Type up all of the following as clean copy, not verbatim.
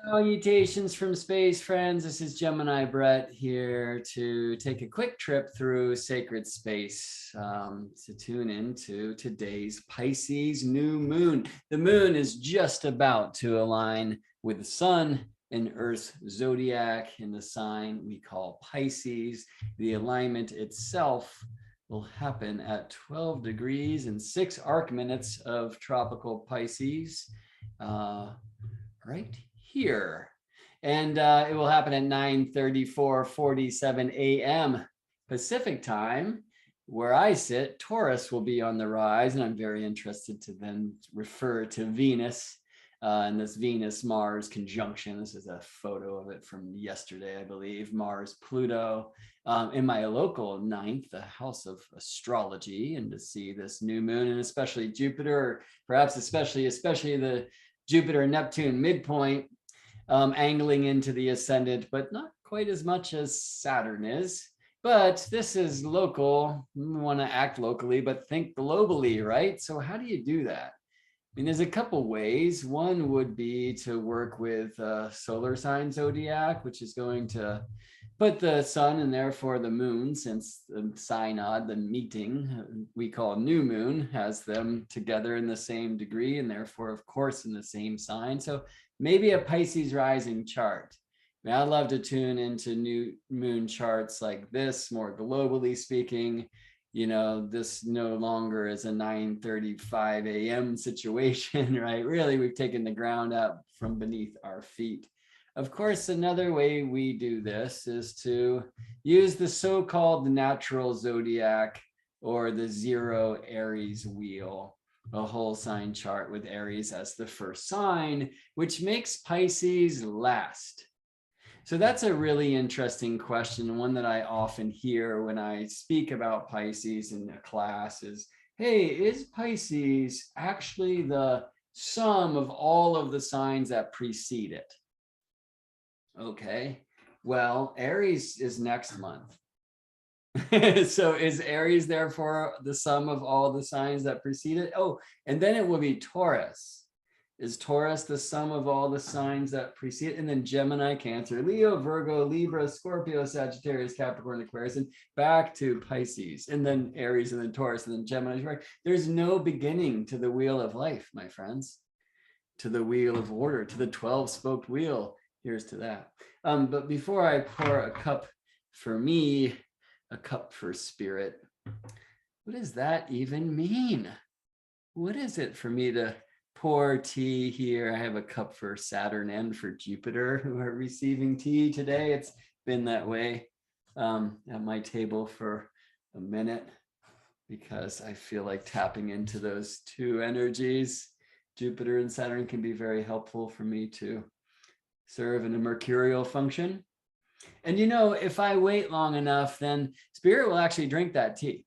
Salutations from space, friends. This is Gemini Brett here to take a quick trip through sacred space to tune into today's Pisces new moon. The moon is just about to align with the sun and Earth's zodiac in the sign we call Pisces. The alignment itself will happen at 12 degrees and 6 arc minutes of tropical Pisces. Right here. And it will happen at 9:34:47 a.m. Pacific time. Where I sit, Taurus will be on the rise, and I'm very interested to then refer to Venus and this Venus-Mars conjunction. This is a photo of it from yesterday, I believe. Mars-Pluto in my local ninth, the house of astrology, and to see this new moon, and especially Jupiter, or perhaps especially the Jupiter and Neptune midpoint angling into the ascendant, but not quite as much as Saturn is. But this is local. We want to act locally, but think globally, right? So how do you do that? I mean, there's a couple ways. One would be to work with solar sign zodiac, which is going to put the sun and therefore the moon, since the synod, the meeting we call new moon, has them together in the same degree and therefore, of course, in the same sign. So maybe a Pisces rising chart. I mean, I'd love to tune into new moon charts like this, more globally speaking. You know, this no longer is a 9:35 a.m. situation, right? Really, we've taken the ground out from beneath our feet. Of course, another way we do this is to use the so-called natural zodiac or the zero Aries wheel, a whole sign chart with Aries as the first sign, which makes Pisces last. So that's a really interesting question, one that I often hear when I speak about Pisces in a class is, hey, is Pisces actually the sum of all of the signs that precede it? Okay, well, Aries is next month. So is Aries therefore the sum of all the signs that precede it? Oh, and then it will be Taurus. Is Taurus the sum of all the signs that precede it? And then Gemini, Cancer, Leo, Virgo, Libra, Scorpio, Sagittarius, Capricorn, Aquarius, and back to Pisces, and then Aries, and then Taurus, and then Gemini. There's no beginning to the wheel of life, my friends, to the wheel of order, to the 12-spoked wheel. Here's to that. But before I pour a cup for me, a cup for spirit, what does that even mean? What is it for me to pour tea here? I have a cup for Saturn and for Jupiter, who are receiving tea today. It's been that way at my table for a minute because I feel like tapping into those two energies. Jupiter and Saturn can be very helpful for me to serve in a mercurial function. And you know, if I wait long enough, then spirit will actually drink that tea.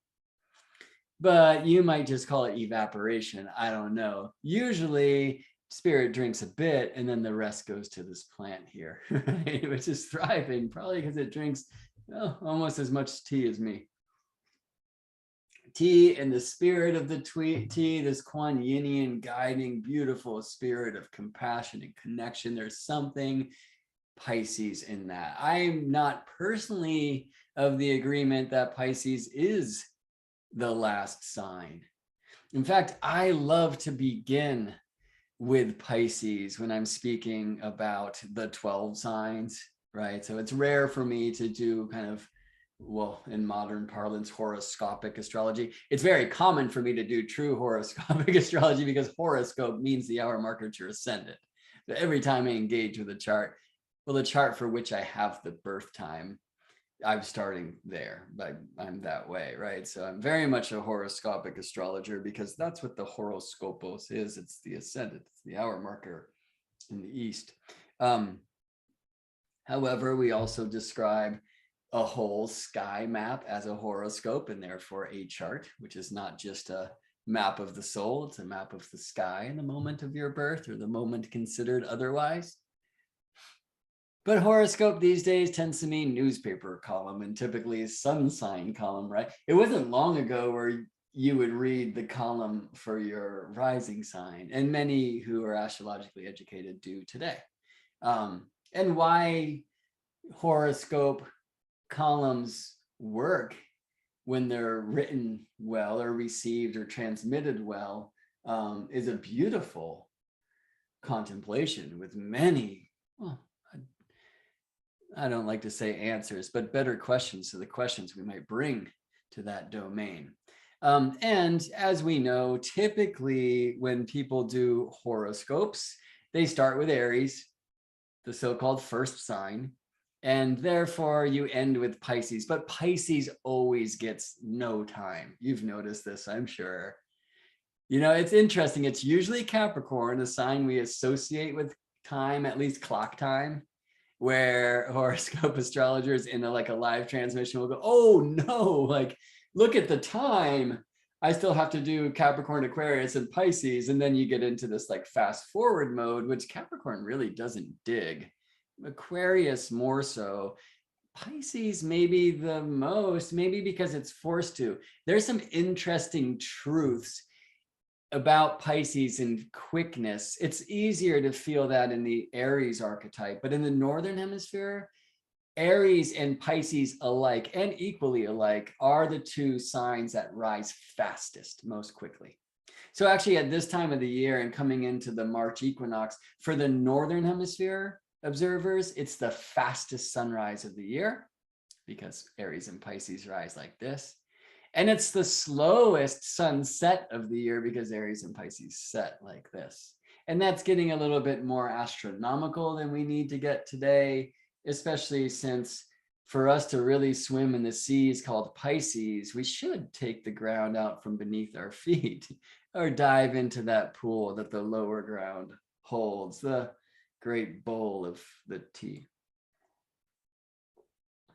But you might just call it evaporation. I don't know. Usually spirit drinks a bit and then the rest goes to this plant here, right? Which is thriving, probably because it drinks almost as much tea as me. Tea and the spirit of the tea, this Kuan Yinian guiding, beautiful spirit of compassion and connection. There's something Pisces in that. I'm not personally of the agreement that Pisces is the last sign. In fact, I love to begin with Pisces when I'm speaking about the 12 signs, right? So it's rare for me to do kind of, well, in modern parlance, horoscopic astrology. It's very common for me to do true horoscopic astrology because horoscope means the hour marker to your ascendant. So every time I engage with a chart, well, the chart for which I have the birth time, I'm starting there, but I'm that way, right? So I'm very much a horoscopic astrologer because that's what the horoscopos is. It's the ascendant, it's the hour marker in the East. However, we also describe a whole sky map as a horoscope and therefore a chart, which is not just a map of the soul, it's a map of the sky in the moment of your birth or the moment considered otherwise. But horoscope these days tends to mean newspaper column and typically sun sign column, right? It wasn't long ago where you would read the column for your rising sign, and many who are astrologically educated do today. And why horoscope columns work when they're written well or received or transmitted well is a beautiful contemplation with many, well, I don't like to say answers, but better questions to the questions we might bring to that domain. And as we know, typically when people do horoscopes, they start with Aries, the so-called first sign, and therefore you end with Pisces. But Pisces always gets no time. You've noticed this, I'm sure. You know, it's interesting. It's usually Capricorn, a sign we associate with time, at least clock time, where horoscope astrologers in a live transmission will go, oh no, like, look at the time. I still have to do Capricorn, Aquarius, and Pisces. And then you get into this like fast forward mode, which Capricorn really doesn't dig. Aquarius more so. Pisces maybe the most, maybe because it's forced to. There's some interesting truths about Pisces and quickness. It's easier to feel that in the Aries archetype, but in the Northern Hemisphere, Aries and Pisces alike and equally alike are the two signs that rise fastest, most quickly. So actually at this time of the year and coming into the March equinox, for the Northern Hemisphere observers, it's the fastest sunrise of the year because Aries and Pisces rise like this. And it's the slowest sunset of the year because Aries and Pisces set like this. And that's getting a little bit more astronomical than we need to get today, especially since for us to really swim in the seas called Pisces, we should take the ground out from beneath our feet or dive into that pool that the lower ground holds, the great bowl of the tea.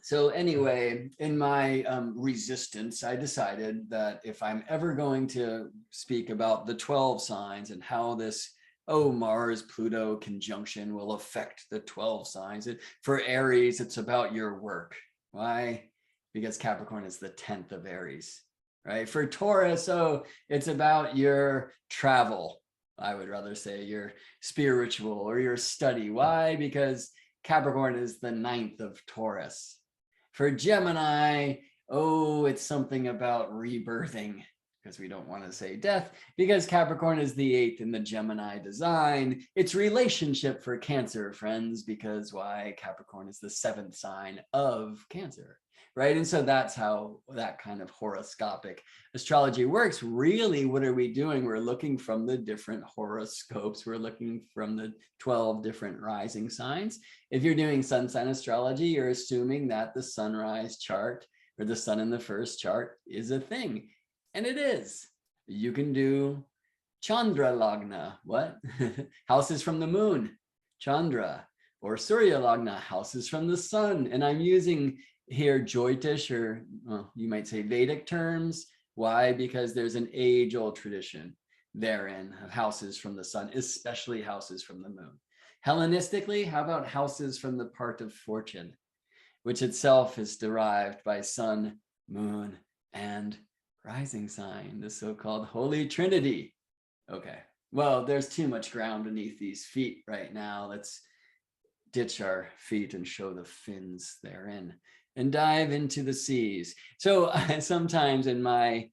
So anyway, in my resistance, I decided that if I'm ever going to speak about the 12 signs and how this, Mars-Pluto conjunction will affect the 12 signs. For Aries, it's about your work. Why? Because Capricorn is the 10th of Aries, right? For Taurus, it's about your travel. I would rather say your spiritual or your study. Why? Because Capricorn is the 9th of Taurus. For Gemini, it's something about rebirthing, because we don't want to say death, because Capricorn is the 8th in the Gemini design. It's relationship for Cancer, friends, because why? Capricorn is the 7th sign of Cancer, right? And so that's how that kind of horoscopic astrology works. Really, what are we doing? We're looking from the different horoscopes. We're looking from the 12 different rising signs. If you're doing sun sign astrology, you're assuming that the sunrise chart or the sun in the first chart is a thing. And it is. You can do Chandra Lagna, what? Houses from the moon, Chandra, or Surya Lagna, houses from the sun. And I'm using here Jyotish, or you might say Vedic terms. Why? Because there's an age-old tradition therein of houses from the sun, especially houses from the moon. Hellenistically, how about houses from the part of fortune, which itself is derived by sun, moon, and rising sign, the so-called Holy Trinity. Okay, well, there's too much ground beneath these feet right now. Let's ditch our feet and show the fins therein and dive into the seas. So sometimes in my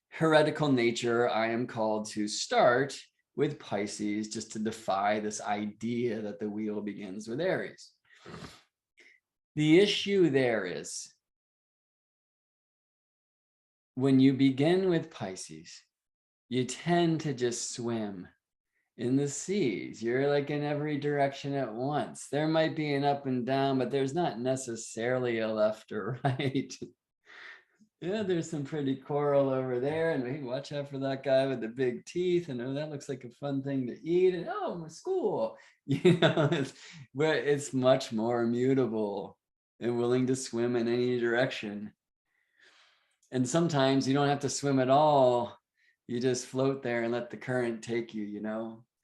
heretical nature, I am called to start with Pisces just to defy this idea that the wheel begins with Aries. The issue there is when you begin with Pisces, you tend to just swim in the seas. You're like in every direction at once. There might be an up and down, but there's not necessarily a left or right. Yeah, there's some pretty coral over there, and hey, watch out for that guy with the big teeth, and that looks like a fun thing to eat, and my school. It's much more mutable and willing to swim in any direction. And sometimes you don't have to swim at all. You just float there and let the current take you,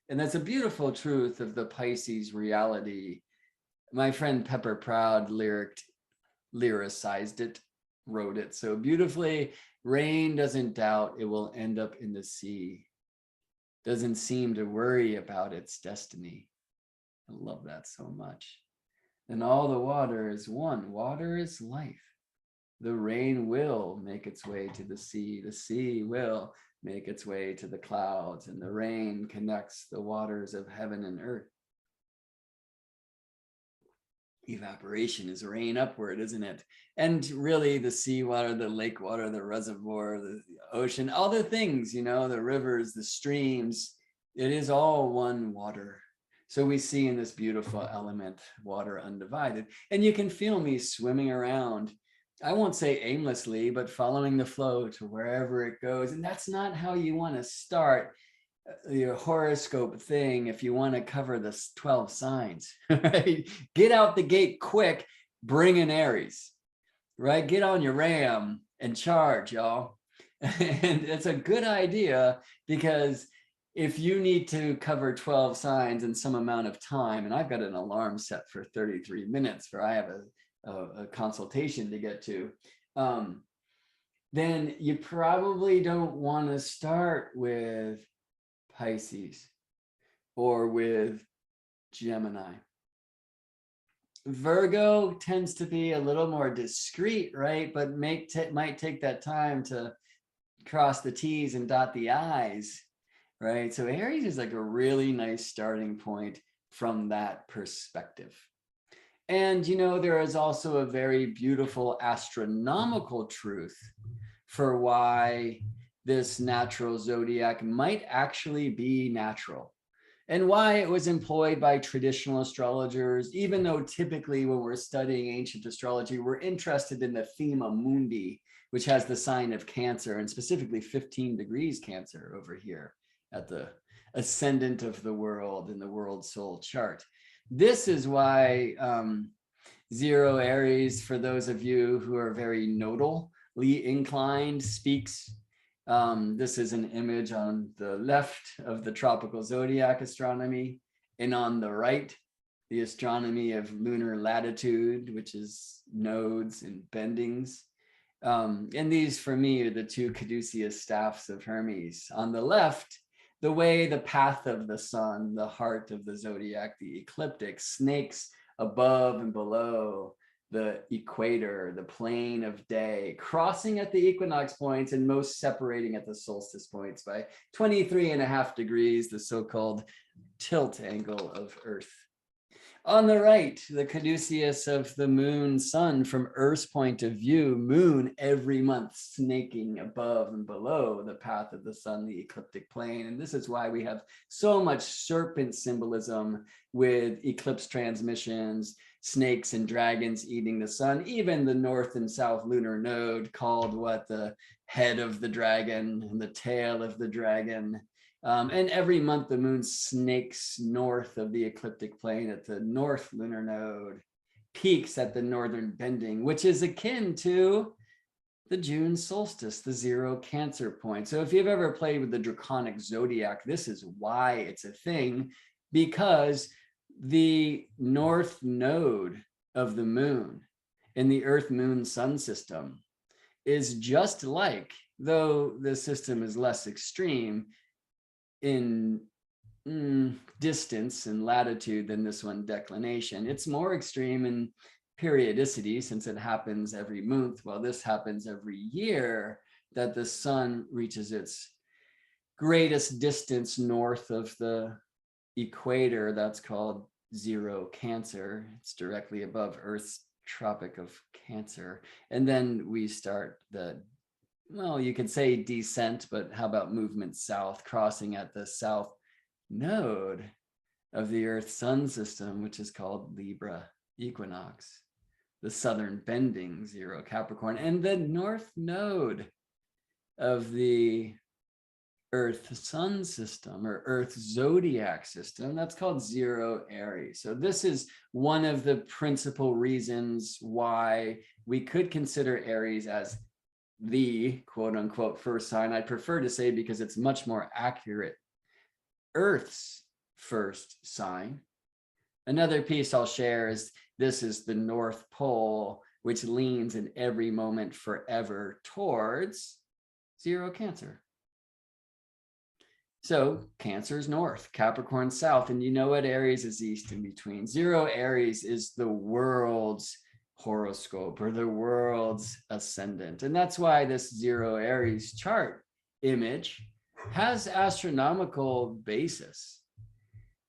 And that's a beautiful truth of the Pisces reality. My friend Pepper Proud lyricized it, wrote it so beautifully. Rain doesn't doubt it will end up in the sea. Doesn't seem to worry about its destiny. I love that so much. And all the water is one. Water is life. The rain will make its way to the sea. The sea will make its way to the clouds, and the rain connects the waters of heaven and earth. Evaporation is rain upward, isn't it? And really the seawater, the lake water, the reservoir, the ocean, all the things, you know, the rivers, the streams, it is all one water. So we see in this beautiful element, water undivided. And you can feel me swimming around, I won't say aimlessly, but following the flow to wherever it goes. And that's not how you want to start your horoscope thing if you want to cover the 12 signs, right? Get out the gate quick, bring in Aries, right? Get on your RAM and charge, y'all. And it's a good idea, because if you need to cover 12 signs in some amount of time, and I've got an alarm set for 33 minutes for I have a consultation to get to, then you probably don't want to start with Pisces or with Gemini. Virgo tends to be a little more discreet, right? But might take that time to cross the T's and dot the I's, right? So Aries is like a really nice starting point from that perspective. And, you know, there is also a very beautiful astronomical truth for why this natural zodiac might actually be natural, and why it was employed by traditional astrologers, even though typically when we're studying ancient astrology, we're interested in the thema mundi, which has the sign of Cancer, and specifically 15 degrees Cancer over here at the ascendant of the world in the world soul chart. This is why Zero Aries, for those of you who are very nodally inclined, speaks. This is an image on the left of the tropical zodiac astronomy, and on the right, the astronomy of lunar latitude, which is nodes and bendings. And these, for me, are the two caduceus staffs of Hermes. On the left, the way the path of the sun, the heart of the zodiac, the ecliptic, snakes above and below the equator, the plane of day, crossing at the equinox points and most separating at the solstice points by 23.5 degrees, the so-called tilt angle of Earth. On the right, the caduceus of the moon sun from Earth's point of view, moon every month snaking above and below the path of the sun, the ecliptic plane. And this is why we have so much serpent symbolism with eclipse transmissions, snakes and dragons eating the sun, even the north and south lunar node called what? The head of the dragon and the tail of the dragon. And every month the moon snakes north of the ecliptic plane at the north lunar node, peaks at the northern bending, which is akin to the June solstice, the zero Cancer point. So if you've ever played with the draconic zodiac, this is why it's a thing, because the north node of the moon in the Earth Moon Sun system is just like, though the system is less extreme in distance and latitude than this one, declination. It's more extreme in periodicity, since it happens every month, while this happens every year, that the sun reaches its greatest distance north of the equator. That's called zero Cancer. It's directly above Earth's Tropic of Cancer. And then we start the, well, you could say descent, but how about movement south, crossing at the south node of the Earth Sun system, which is called Libra equinox, the southern bending, zero Capricorn, and the north node of the Earth Sun system, or Earth Zodiac system, that's called zero Aries. So this is one of the principal reasons why we could consider Aries as the quote unquote first sign. I prefer to say, because it's much more accurate, Earth's first sign. Another piece I'll share is this is the North Pole, which leans in every moment forever towards zero Cancer. So Cancer is north, Capricorn south, and you know what? Aries is east in between. Zero Aries is the world's horoscope or the world's ascendant. And that's why this zero Aries chart image has astronomical basis.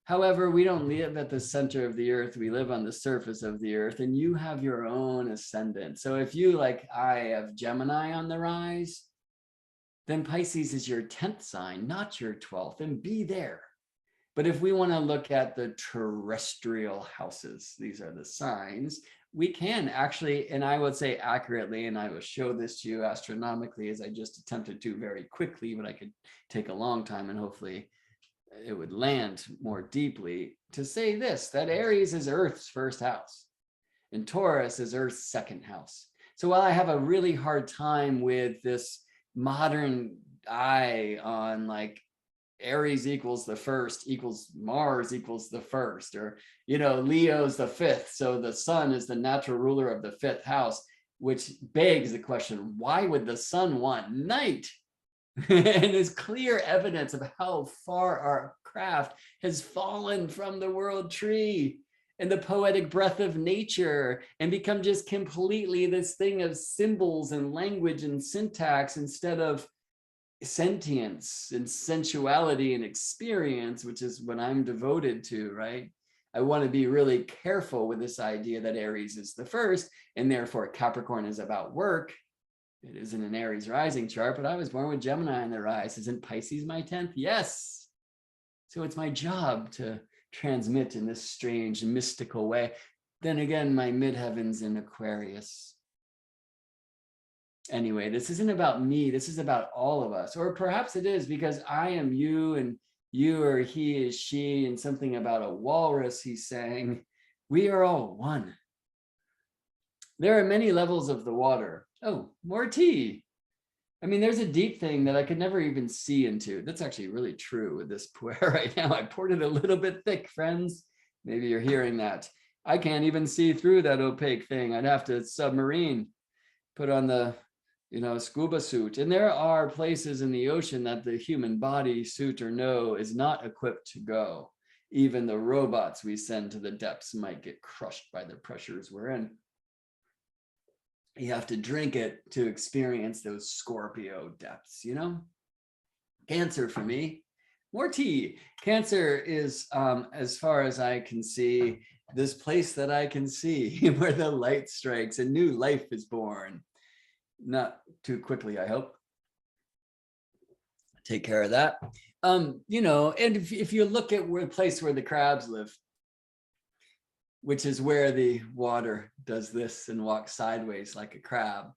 However, we don't live at the center of the earth. We live on the surface of the earth, and you have your own ascendant. So if you, like I, have Gemini on the rise, then Pisces is your 10th sign, not your 12th, and be there. But if we want to look at the terrestrial houses, these are the signs, we can actually, and I would say accurately, and I will show this to you astronomically as I just attempted to very quickly, but I could take a long time and hopefully it would land more deeply to say this, that Aries is Earth's first house and Taurus is Earth's second house. So while I have a really hard time with this modern eye on like Aries equals the first equals Mars equals the first, or, you know, Leo's the fifth, so the sun is the natural ruler of the fifth house, which begs the question, why would the sun want night? And there's clear evidence of how far our craft has fallen from the world tree and the poetic breath of nature and become just completely this thing of symbols and language and syntax instead of sentience and sensuality and experience, which is what I'm devoted to, right? I want to be really careful with this idea that Aries is the first and therefore Capricorn is about work. It isn't an Aries rising chart, but I was born with Gemini in the rise. Isn't Pisces my 10th? Yes. So it's my job to transmit in this strange mystical way. Then again, my midheaven's in Aquarius. Anyway, this isn't about me. This is about all of us. Or perhaps it is because I am you and you or he is she, and something about a walrus he's saying. We are all one. There are many levels of the water. Oh, more tea. I mean, there's a deep thing that I could never even see into. That's actually really true with this puer right now. I poured it a little bit thick, friends. Maybe you're hearing that. I can't even see through that opaque thing. I'd have to submarine, put on the, you know, scuba suit. And there are places in the ocean that the human body, suit or no, is not equipped to go. Even the robots we send to the depths might get crushed by the pressures we're in. You have to drink it to experience those Scorpio depths, you know? Cancer for me, more tea. Cancer is, as far as I can see, this place that I can see where the light strikes, a new life is born. Not too quickly, I hope. Take care of that. You know, and if you look at a place where the crabs live, which is where the water does this and walks sideways like a crab.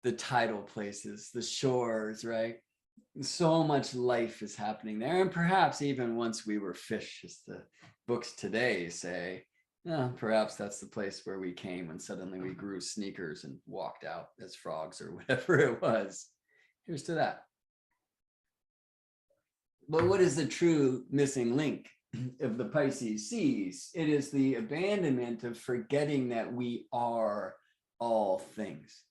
The tidal places, the shores, right? So much life is happening there. And perhaps even once we were fish, as the books today say, perhaps that's the place where we came when suddenly we grew sneakers and walked out as frogs or whatever it was. Here's to that. But what is the true missing link of the Pisces seas? It is the abandonment of forgetting that we are all things.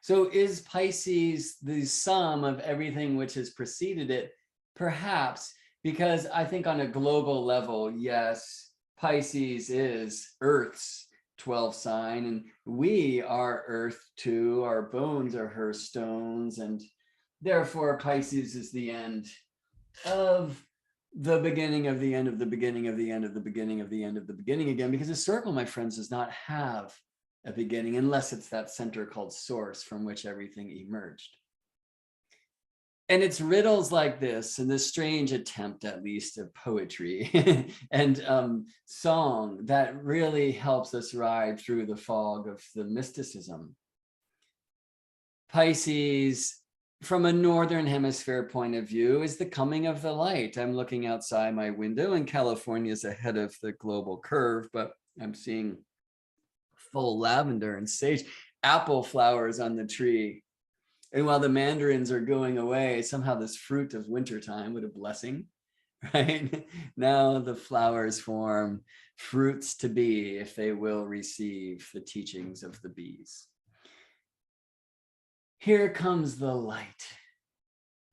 So is Pisces the sum of everything which has preceded it? Perhaps, because I think on a global level, yes, Pisces is Earth's 12th sign, and we are Earth too. Our bones are her stones, and therefore Pisces is the end of the beginning of the end of the beginning of the end of the beginning of the end of the beginning again, because a circle, my friends, does not have a beginning unless it's that center called source from which everything emerged. And it's riddles like this and this strange attempt, at least, of poetry and song that really helps us ride through the fog of the mysticism. Pisces, from a northern hemisphere point of view, is the coming of the light. I'm looking outside my window and California is ahead of the global curve, but I'm seeing full lavender and sage, apple flowers on the tree. And while the mandarins are going away, somehow this fruit of wintertime, what a blessing, right? Now the flowers form fruits to be if they will receive the teachings of the bees. Here comes the light.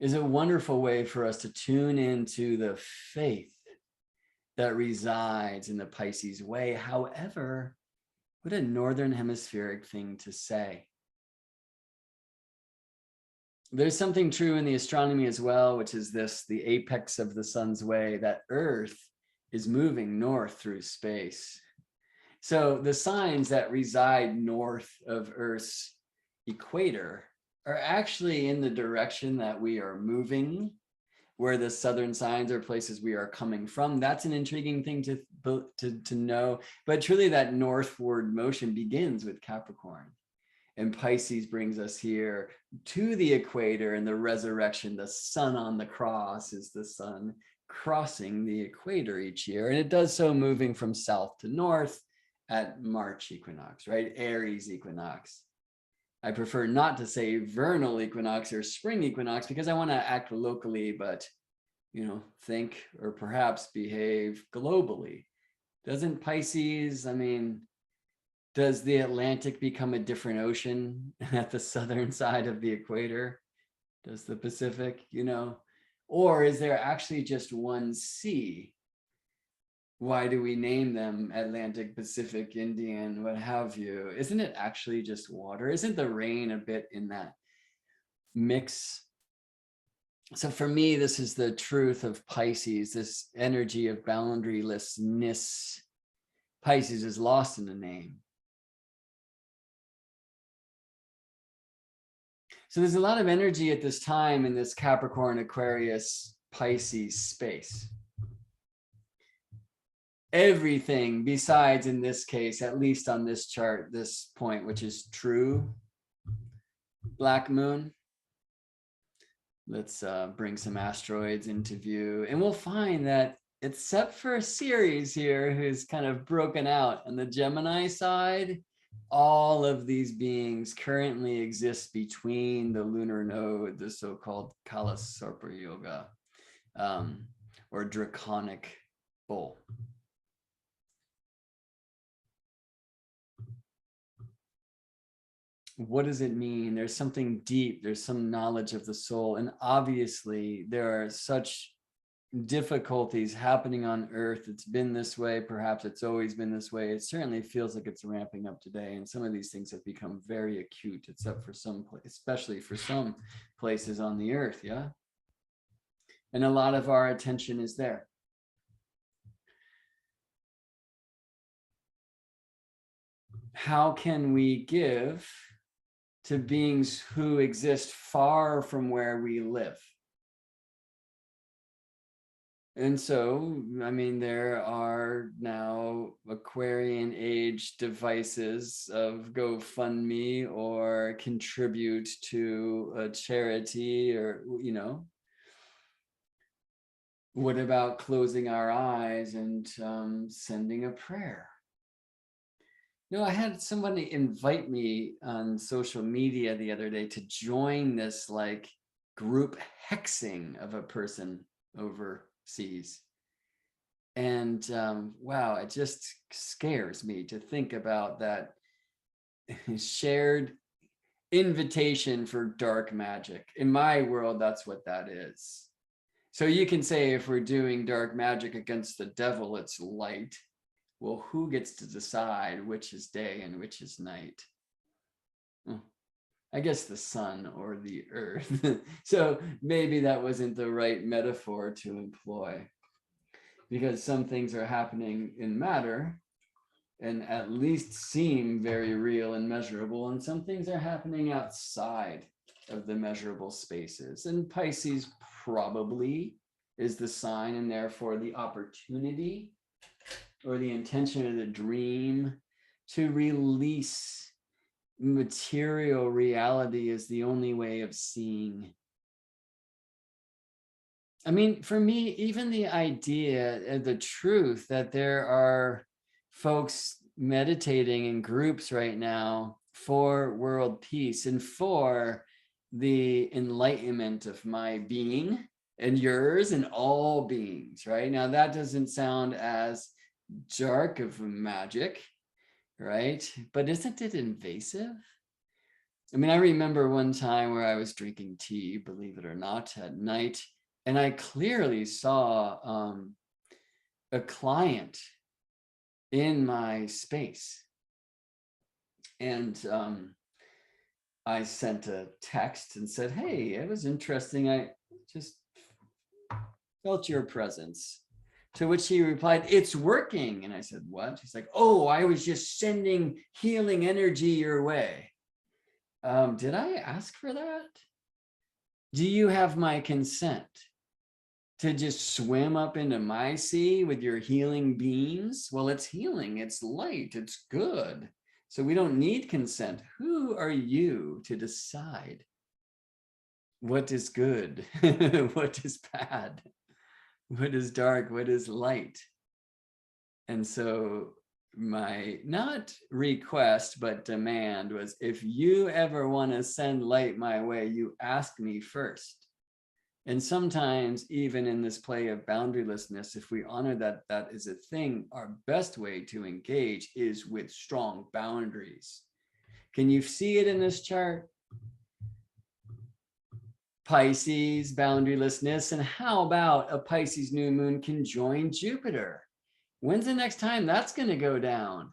is a wonderful way for us to tune into the faith that resides in the Pisces way. However, what a northern hemispheric thing to say. There's something true in the astronomy as well, which is this, the apex of the sun's way, that Earth is moving north through space. So the signs that reside north of Earth's equator are actually in the direction that we are moving, where the southern signs are places we are coming from. That's an intriguing thing to know. But truly that northward motion begins with Capricorn. And Pisces brings us here to the equator and the resurrection. The sun on the cross is the sun crossing the equator each year. And it does so moving from south to north at March equinox, right? Aries equinox. I prefer not to say vernal equinox or spring equinox because I want to act locally, but, you know, think or perhaps behave globally. Doesn't Pisces, I mean, does the Atlantic become a different ocean at the southern side of the equator? Does the Pacific, you know, or is there actually just one sea? Why do we name them Atlantic, Pacific, Indian, what have you? Isn't it actually just water? Isn't the rain a bit in that mix? So for me, this is the truth of Pisces, this energy of boundarylessness. Pisces is lost in the name. So there's a lot of energy at this time in this Capricorn, Aquarius, Pisces space. Everything besides, in this case, at least on this chart, this point, which is true black moon. Let's bring some asteroids into view, and we'll find that except for Ceres here, who's kind of broken out on the Gemini side, all of these beings currently exist between the lunar node, the so-called Kala Sarpa Yoga, or draconic bull. What does it mean? There's something deep, there's some knowledge of the soul, and obviously there are such difficulties happening on Earth. It's been this way, perhaps it's always been this way. It certainly feels like it's ramping up today, and some of these things have become very acute, except for some, especially for some places on the Earth, yeah? And a lot of our attention is there. How can we give to beings who exist far from where we live? And so, I mean, there are now Aquarian age devices of GoFundMe or contribute to a charity, or, you know, what about closing our eyes and sending a prayer? No, I had somebody invite me on social media the other day to join this like group hexing of a person overseas. And wow, it just scares me to think about that shared invitation for dark magic. In my world, that's what that is. So you can say if we're doing dark magic against the devil, it's light. Well, who gets to decide which is day and which is night? Well, I guess the sun or the earth. So maybe that wasn't the right metaphor to employ, because some things are happening in matter and at least seem very real and measurable, and some things are happening outside of the measurable spaces. And Pisces probably is the sign, and therefore the opportunity or the intention of the dream to release material reality is the only way of seeing. I mean, for me, even the idea, the truth that there are folks meditating in groups right now for world peace and for the enlightenment of my being and yours and all beings, right? Now, that doesn't sound as dark of magic, right? But isn't it invasive? I mean, I remember one time where I was drinking tea, believe it or not, at night, and I clearly saw a client in my space. And I sent a text and said, hey, it was interesting. I just felt your presence. To which he replied, it's working. And I said, what? He's like, oh, I was just sending healing energy your way. Did I ask for that? Do you have my consent to just swim up into my sea with your healing beams? Well, it's healing, it's light, it's good. So we don't need consent. Who are you to decide what is good, what is bad, what is dark, what is light? And so my not request, but demand was, if you ever want to send light my way, you ask me first. And sometimes even in this play of boundarylessness, if we honor that that is a thing, our best way to engage is with strong boundaries. Can you see it in this chart? Pisces, boundarylessness, and how about a Pisces new moon conjoined Jupiter? When's the next time that's going to go down?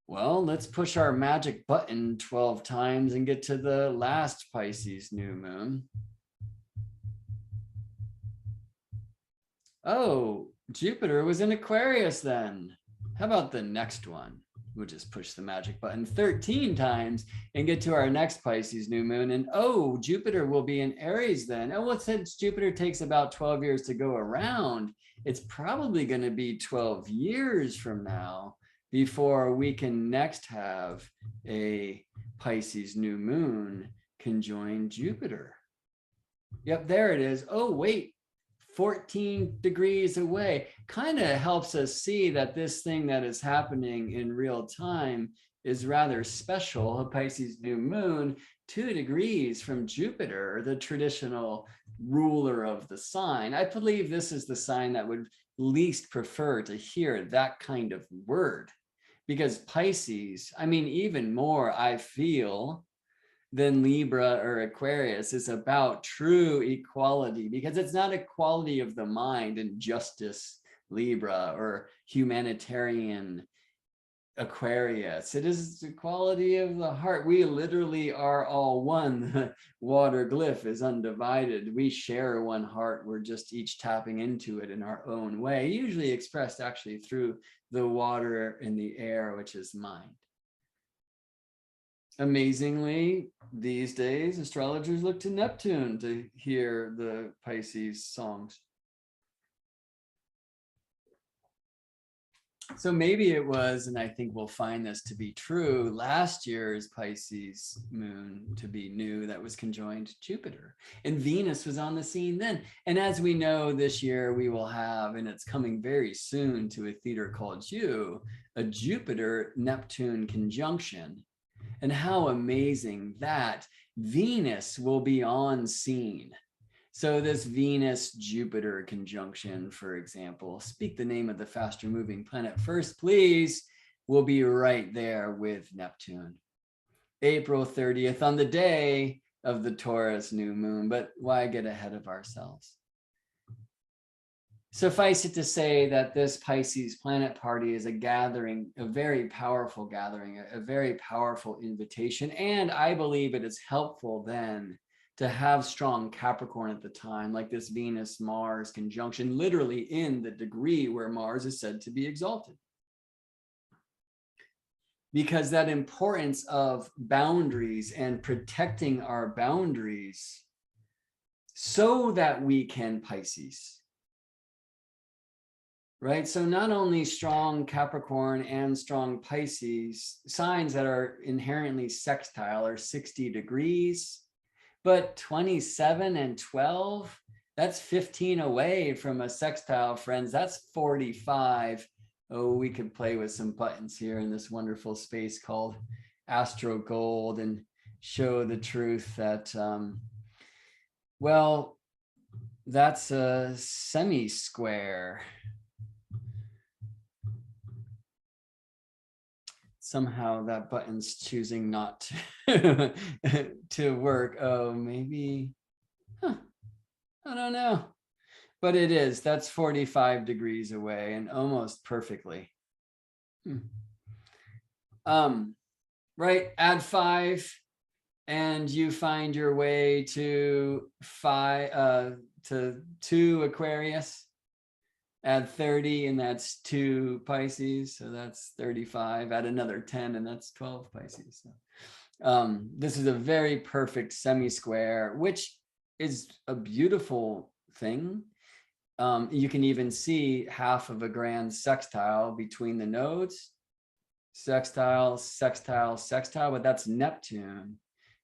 Well, let's push our magic button 12 times and get to the last Pisces new moon. Oh, Jupiter was in Aquarius then. How about the next one? We'll just push the magic button 13 times and get to our next Pisces new moon. And oh, Jupiter will be in Aries then. Oh, well, since Jupiter takes about 12 years to go around, it's probably going to be 12 years from now before we can next have a Pisces new moon conjoin Jupiter. Yep, there it is. Oh, wait. 14 degrees away, kind of helps us see that this thing that is happening in real time is rather special. A Pisces new moon, 2 degrees from Jupiter, the traditional ruler of the sign. I believe this is the sign that would least prefer to hear that kind of word, because Pisces, I mean, even more, I feel, than Libra or Aquarius, is about true equality, because it's not equality of the mind and justice Libra or humanitarian Aquarius. It is equality of the heart. We literally are all one. The water glyph is undivided. We share one heart. We're just each tapping into it in our own way, usually expressed actually through the water in the air, which is mind. Amazingly, these days, astrologers look to Neptune to hear the Pisces songs. So maybe it was, and I think we'll find this to be true, last year's Pisces moon to be new that was conjoined Jupiter. And Venus was on the scene then. And as we know, this year we will have, and it's coming very soon to a theater called You, a Jupiter-Neptune conjunction. And how amazing that Venus will be on scene. So this Venus-Jupiter conjunction, for example, speak the name of the faster moving planet first, please, will be right there with Neptune. April 30th on the day of the Taurus new moon, but why get ahead of ourselves? Suffice it to say that this Pisces planet party is a gathering, a very powerful gathering, a very powerful invitation. And I believe it is helpful then to have strong Capricorn at the time, like this Venus-Mars conjunction, literally in the degree where Mars is said to be exalted. Because that importance of boundaries and protecting our boundaries so that we can Pisces. Right? So not only strong Capricorn and strong Pisces, signs that are inherently sextile are 60 degrees, but 27 and 12, that's 15 away from a sextile, friends. That's 45. Oh, we could play with some buttons here in this wonderful space called Astro Gold and show the truth that, well, that's a semi-square. somehow that button's choosing not to, to work. Oh, maybe, huh, I don't know. But it is, that's 45 degrees away and almost perfectly. Right, add 5 and you find your way to 2 Aquarius. Add 30 and that's 2 Pisces, so that's 35. Add another 10 and that's 12 Pisces. So, this is a very perfect semi-square, which is a beautiful thing. You can even see half of a grand sextile between the nodes. Sextile, sextile, sextile, but that's Neptune.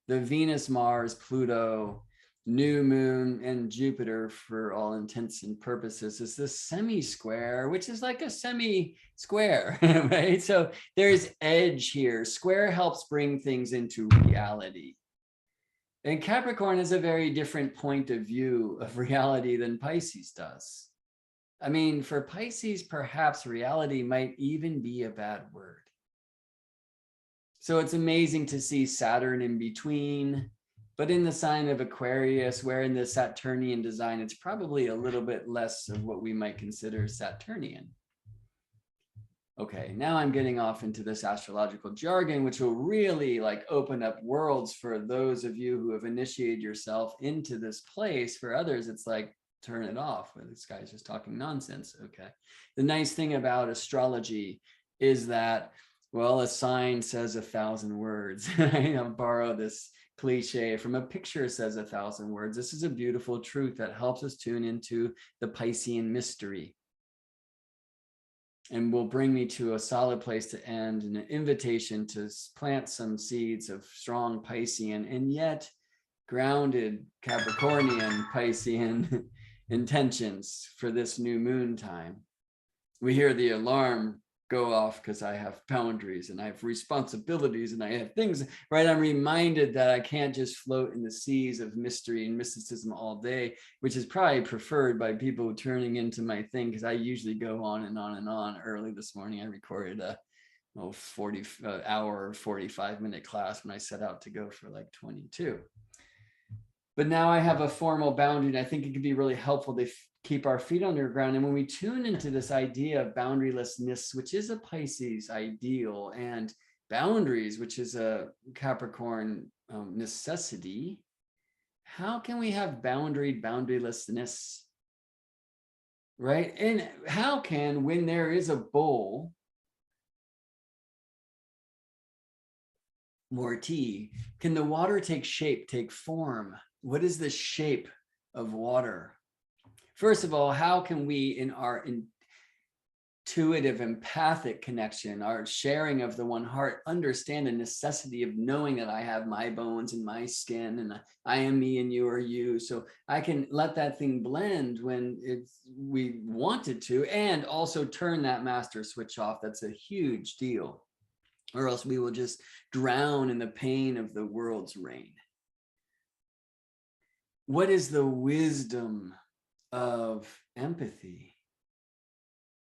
The Venus, Mars, Pluto, new moon, and Jupiter, for all intents and purposes, is this semi-square, which is like a semi-square, right? So there's edge here. Square helps bring things into reality. And Capricorn is a very different point of view of reality than Pisces does. I mean, for Pisces, perhaps reality might even be a bad word. So it's amazing to see Saturn in between, but in the sign of Aquarius, where in the Saturnian design, it's probably a little bit less of what we might consider Saturnian. Okay, now I'm getting off into this astrological jargon, which will really like open up worlds for those of you who have initiated yourself into this place. For others, it's like, turn it off. This guy's just talking nonsense. Okay. The nice thing about astrology is that, well, a sign says 1,000 words. I'll borrow this cliche from a picture says 1,000 words. This is a beautiful truth that helps us tune into the Piscean mystery. And will bring me to a solid place to end, and an invitation to plant some seeds of strong Piscean and yet grounded Capricornian Piscean intentions for this new moon time. We hear the alarm go off because I have boundaries and I have responsibilities and I have things, right? I'm reminded that I can't just float in the seas of mystery and mysticism all day, which is probably preferred by people turning into my thing, because I usually go on and on and on. Early this morning, I recorded a 40 hour or 45-minute class when I set out to go for like 22. But now I have a formal boundary, and I think it could be really helpful to keep our feet underground. And when we tune into this idea of boundarylessness, which is a Pisces ideal, and boundaries, which is a Capricorn necessity, how can we have boundarylessness, right? And how can, when there is a bowl, more tea, can the water take shape, take form? What is the shape of water? First of all, how can we, in our intuitive, empathic connection, our sharing of the one heart, understand the necessity of knowing that I have my bones and my skin, and I am me and you are you, so I can let that thing blend when we wanted to, and also turn that master switch off. That's a huge deal, or else we will just drown in the pain of the world's reign. What is the wisdom of empathy?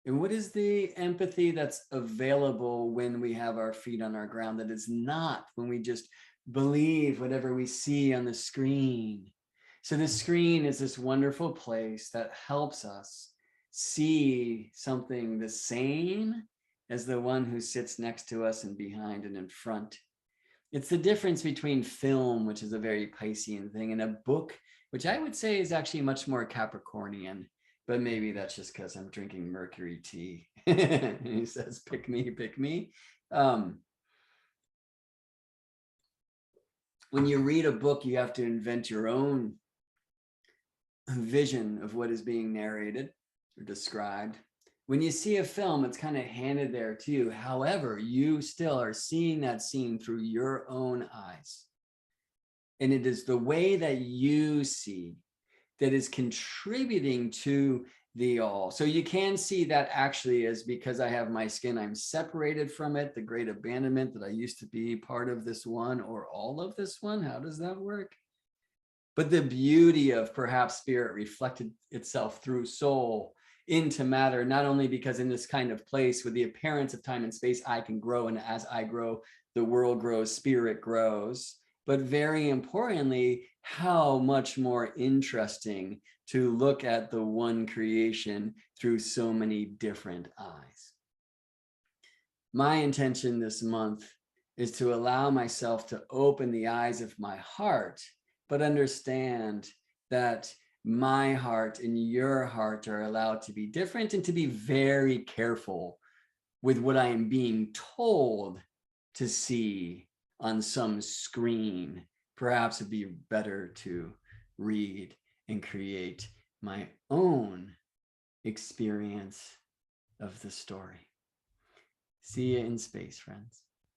And what is the empathy that's available when we have our feet on our ground, that is not when we just believe whatever we see on the screen? So the screen is this wonderful place that helps us see something the same as the one who sits next to us and behind and in front. It's the difference between film, which is a very Piscean thing, and a book, which I would say is actually much more Capricornian, but maybe that's just because I'm drinking Mercury tea. And he says, pick me, pick me. When you read a book, you have to invent your own vision of what is being narrated or described. When you see a film, it's kind of handed there to you. However, you still are seeing that scene through your own eyes. And it is the way that you see that is contributing to the all. So you can see that actually as, because I have my skin, I'm separated from it, the great abandonment that I used to be part of this one or all of this one. How does that work? But the beauty of perhaps spirit reflected itself through soul into matter, not only because in this kind of place with the appearance of time and space, I can grow. And as I grow, the world grows, spirit grows. But very importantly, how much more interesting to look at the one creation through so many different eyes. My intention this month is to allow myself to open the eyes of my heart, but understand that my heart and your heart are allowed to be different, and to be very careful with what I am being told to see on some screen. Perhaps it'd be better to read and create my own experience of the story. See you in space, friends.